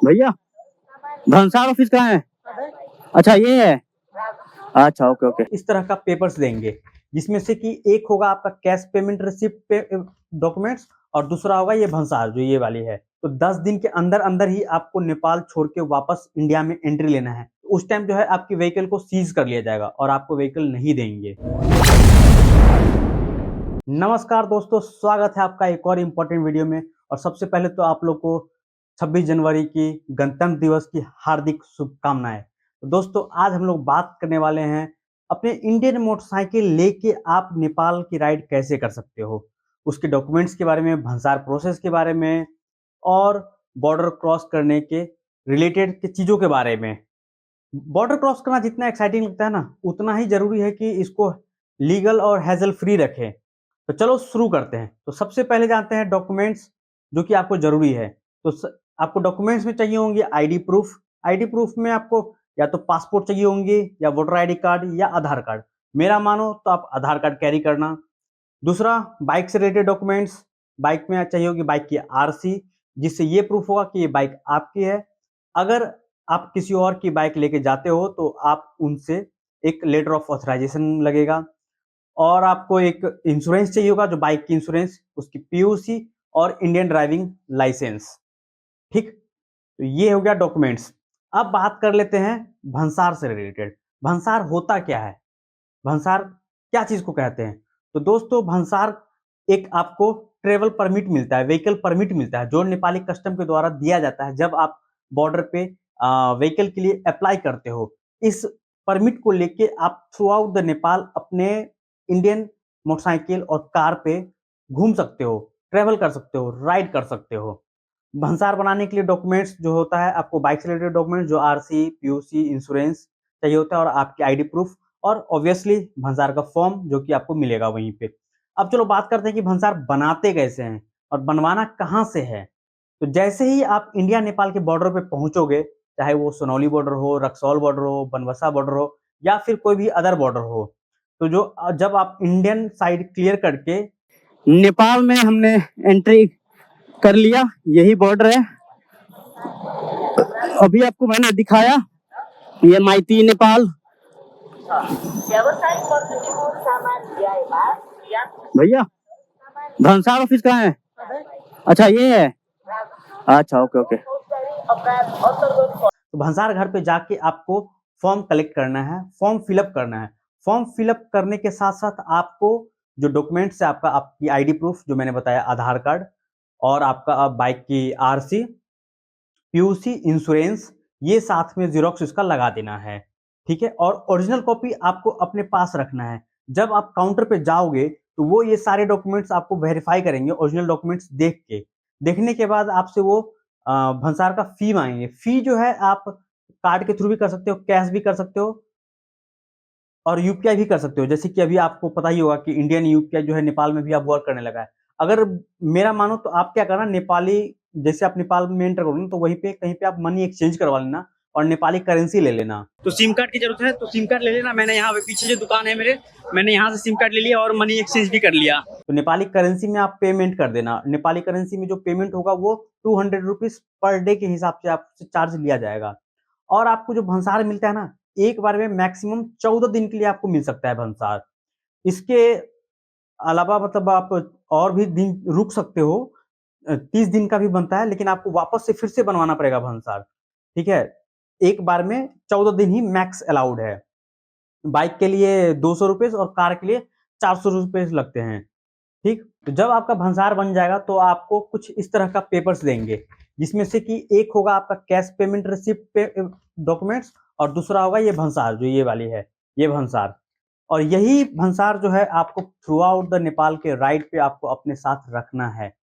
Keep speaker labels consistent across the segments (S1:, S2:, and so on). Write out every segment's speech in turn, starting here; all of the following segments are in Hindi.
S1: भैया भंसार ऑफिस कहाँ है? अच्छा ये है। अच्छा ओके ओके।
S2: इस तरह का पेपर्स देंगे जिसमें से कि एक होगा आपका कैश पेमेंट रिसिप्ट डॉक्यूमेंट्स और दूसरा होगा ये भंसार जो ये वाली है। तो 10 दिन के अंदर अंदर ही आपको नेपाल छोड़ के वापस इंडिया में एंट्री लेना है। तो उस टाइम जो है आपकी व्हीकल को सीज कर लिया जाएगा और आपको व्हीकल नहीं देंगे। नमस्कार दोस्तों, स्वागत है आपका एक और इम्पोर्टेंट वीडियो में। और सबसे पहले तो आप लोग को 26 जनवरी की गणतंत्र दिवस की हार्दिक शुभकामनाएं। तो दोस्तों आज हम लोग बात करने वाले हैं अपने इंडियन मोटरसाइकिल लेके आप नेपाल की राइड कैसे कर सकते हो, उसके डॉक्यूमेंट्स के बारे में, भंसार प्रोसेस के बारे में और बॉर्डर क्रॉस करने के रिलेटेड के चीज़ों के बारे में। बॉर्डर क्रॉस करना जितना एक्साइटिंग लगता है ना, उतना ही जरूरी है कि इसको लीगल और हैजल फ्री रखें। तो चलो शुरू करते हैं। तो सबसे पहले जानते हैं डॉक्यूमेंट्स जो कि आपको जरूरी है। तो आपको डॉक्यूमेंट्स में चाहिए होंगे आईडी प्रूफ। आईडी प्रूफ में आपको या तो पासपोर्ट चाहिए होंगे या वोटर आईडी कार्ड या आधार कार्ड। मेरा मानो तो आप आधार कार्ड कैरी करना। दूसरा बाइक से रिलेटेड डॉक्यूमेंट्स, बाइक में चाहिए होगी बाइक की आरसी, जिससे ये प्रूफ होगा कि ये बाइक आपकी है। अगर आप किसी और की बाइक लेके जाते हो तो आप उनसे एक लेटर ऑफ ऑथराइजेशन लगेगा। और आपको एक इंश्योरेंस चाहिए होगा, जो बाइक की इंश्योरेंस, उसकी पीयूसी और इंडियन ड्राइविंग लाइसेंस। ठीक, तो ये हो गया डॉक्यूमेंट्स। अब बात कर लेते हैं भंसार से रिलेटेड। भंसार होता क्या है, भंसार क्या चीज को कहते हैं? तो दोस्तों भंसार एक आपको ट्रेवल परमिट मिलता है, व्हीकल परमिट मिलता है, जो नेपाली कस्टम के द्वारा दिया जाता है जब आप बॉर्डर पे व्हीकल के लिए अप्लाई करते हो। इस परमिट को लेके आप थ्रू आउट द नेपाल अपने इंडियन मोटरसाइकिल और कार पे घूम सकते हो, ट्रेवल कर सकते हो, राइड कर सकते हो। भंसार बनाने के लिए डॉक्यूमेंट्स जो होता है, आपको बाइक से रिलेटेड डॉक्यूमेंट्स जो आरसी, पीयूसी, इंश्योरेंस चाहिए होता है और आपकी आईडी प्रूफ और ऑब्वियसली भंसार का फॉर्म जो कि आपको मिलेगा वहीं पे। अब चलो बात करते हैं कि भंसार बनाते कैसे हैं और बनवाना कहाँ से है। तो जैसे ही आप इंडिया नेपाल के बॉर्डर पे पहुंचोगे, चाहे वो सोनौली बॉर्डर हो, रक्सौल बॉर्डर हो, बनबसा बॉर्डर हो या फिर कोई भी अदर बॉर्डर हो, तो जो जब आप इंडियन साइड क्लियर करके
S1: नेपाल में हमने एंट्री कर लिया, यही बॉर्डर है। अभी आपको मैंने दिखाया ये माइती नेपाल। भैया भंसार ऑफिस कहाँ है? अच्छा ये है। अच्छा ओके ओके।
S2: तो भंसार घर पे जाके आपको फॉर्म कलेक्ट करना है, फॉर्म फिलअप करना है। फॉर्म फिलअप करने के साथ साथ आपको जो डॉक्यूमेंट्स है, आपका आपकी आईडी प्रूफ जो मैंने बताया, आधार कार्ड और आपका बाइक की आरसी, पीयूसी, इंश्योरेंस, ये साथ में जीरोक्स इसका लगा देना है। ठीक है, और ओरिजिनल कॉपी आपको अपने पास रखना है। जब आप काउंटर पे जाओगे तो वो ये सारे डॉक्यूमेंट्स आपको वेरीफाई करेंगे, ओरिजिनल डॉक्यूमेंट्स देख के। देखने के बाद आपसे वो भंसार का फी मांगेंगे। फी जो है आप कार्ड के थ्रू भी कर सकते हो, कैश भी कर सकते हो और यूपीआई भी कर सकते हो। जैसे कि अभी आपको पता ही होगा कि इंडियन यूपीआई जो है नेपाल में भी अब वर्क करने लगा है। अगर मेरा मानो तो आप क्या करना, नेपाली जैसे आप नेपाल में एंटर करोगे तो वहीं पे कहीं पे आप मनी एक्सचेंज करवा लेना और नेपाली करेंसी ले लेना।
S1: तो सिम कार्ड की जरूरत है तो सिम कार्ड ले लेना। मैंने यहाँ पे पीछे जो दुकान है मेरे, मैंने यहाँ से सिम कार्ड ले लिया और मनी एक्सचेंज भी कर लिया।
S2: तो नेपाली करेंसी में आप पेमेंट कर देना। नेपाली करेंसी में जो पेमेंट होगा वो 200 रुपीज पर डे के हिसाब से आपसे चार्ज लिया जाएगा। और आपको जो भंसार मिलता है ना, एक बार में मैक्सिमम 14 दिन के लिए आपको मिल सकता है भंसार। इसके अलावा मतलब आप और भी दिन रुक सकते हो, 30 दिन का भी बनता है, लेकिन आपको वापस से फिर से बनवाना पड़ेगा भंसार। ठीक है, एक बार में 14 दिन ही मैक्स अलाउड है। बाइक के लिए 200 रुपये और कार के लिए 400 रुपये लगते हैं। ठीक, तो जब आपका भंसार बन जाएगा तो आपको कुछ इस तरह का पेपर्स देंगे, जिसमें से कि एक होगा आपका कैश पेमेंट रिसिप्ट डॉक्यूमेंट्स और दूसरा होगा ये भंसार जो ये वाली है, ये भंसार। और यही भंसार जो है आपको थ्रू आउट द नेपाल के राइड पे आपको अपने साथ रखना है।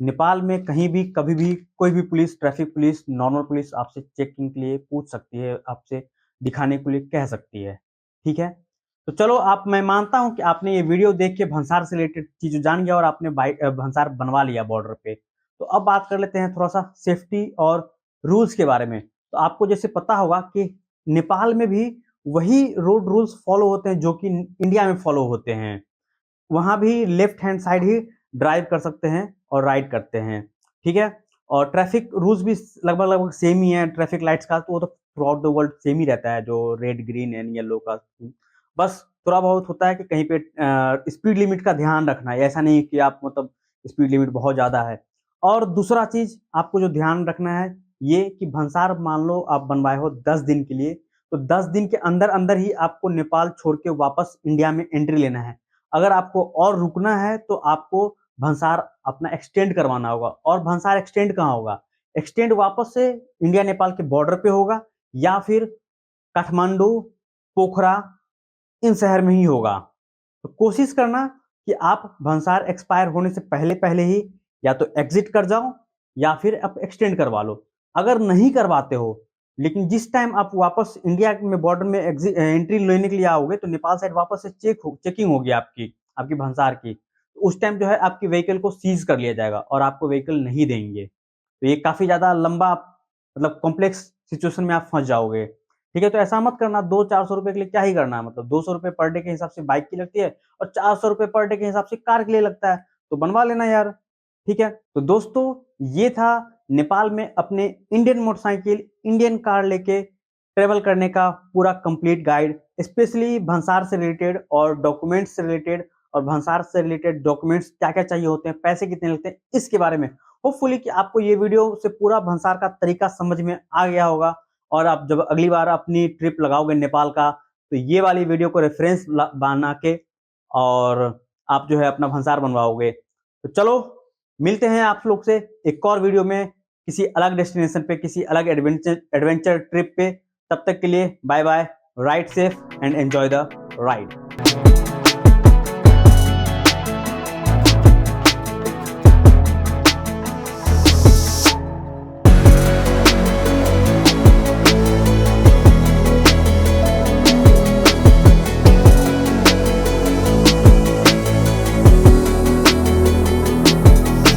S2: नेपाल में कहीं भी कभी भी कोई भी police, traffic police, normal police आपसे चेकिंग के लिए पूछ सकती है, आपसे दिखाने के लिए कह सकती है। ठीक है, तो चलो आप, मैं मानता हूं कि आपने ये वीडियो देख के भंसार से रिलेटेड चीज जान गया और आपने भंसार बनवा लिया बॉर्डर पे। तो अब बात कर लेते हैं थोड़ा सा सेफ्टी और रूल्स के बारे में। तो आपको जैसे पता होगा कि नेपाल में भी वही रोड रूल्स फॉलो होते हैं जो कि इंडिया में फॉलो होते हैं। वहां भी लेफ्ट हैंड साइड ही ड्राइव कर सकते हैं और राइड करते हैं। ठीक है, और ट्रैफिक रूल्स भी लगभग लगभग सेम ही है ट्रैफिक लाइट्स का, तो वो तो throughout the world same ही रहता है, जो रेड ग्रीन एंड येलो का। बस थोड़ा बहुत होता है कि कहीं पे स्पीड लिमिट का ध्यान रखना है, ऐसा नहीं कि आप मतलब स्पीड लिमिट बहुत ज़्यादा है। और दूसरा चीज़ आपको जो ध्यान रखना है ये कि भंसार मान लो आप बनवाए हो 10 दिन के लिए, तो 10 दिन के अंदर अंदर ही आपको नेपाल छोड़ के वापस इंडिया में एंट्री लेना है। अगर आपको और रुकना है तो आपको भंसार अपना एक्सटेंड करवाना होगा। और भंसार एक्सटेंड कहाँ होगा? एक्सटेंड वापस से इंडिया नेपाल के बॉर्डर पे होगा या फिर काठमांडू, पोखरा इन शहर में ही होगा। तो कोशिश करना कि आप भंसार एक्सपायर होने से पहले पहले ही या तो एग्जिट कर जाओ या फिर आप एक्सटेंड करवा लो। अगर नहीं करवाते हो लेकिन जिस टाइम आप वापस इंडिया में बॉर्डर में एंट्री लेने के लिए आओगे तो नेपाल साइड वापस से चेकिंग होगी आपकी आपकी भंसार की, तो उस टाइम जो है आपकी व्हीकल को सीज कर लिया जाएगा और आपको व्हीकल नहीं देंगे। तो ये काफी ज्यादा लंबा मतलब कॉम्प्लेक्स सिचुएशन में आप फंस जाओगे। ठीक है, तो ऐसा मत करना। 200-400 रुपए के लिए क्या ही करना है, मतलब 200 रुपए पर डे के हिसाब से बाइक की लगती है और 400 रुपए पर डे के हिसाब से कार के लिए लगता है, तो बनवा लेना यार। ठीक है, तो दोस्तों ये था नेपाल में अपने इंडियन मोटरसाइकिल, इंडियन कार लेके ट्रेवल करने का पूरा कंप्लीट गाइड, स्पेशली भंसार से रिलेटेड और डॉक्यूमेंट्स से रिलेटेड, और भंसार से रिलेटेड डॉक्यूमेंट्स क्या क्या चाहिए होते हैं, पैसे कितने लगते हैं, इसके बारे में। होपफुली कि आपको ये वीडियो से पूरा भंसार का तरीका समझ में आ गया होगा और आप जब अगली बार अपनी ट्रिप लगाओगे नेपाल का तो ये वाली वीडियो को रेफरेंस बना के और आप जो है अपना भंसार बनवाओगे। तो चलो मिलते हैं आप लोग से एक और वीडियो में किसी अलग डेस्टिनेशन पे, किसी अलग एडवेंचर ट्रिप पे। तब तक के लिए bye bye, ride safe and enjoy the ride.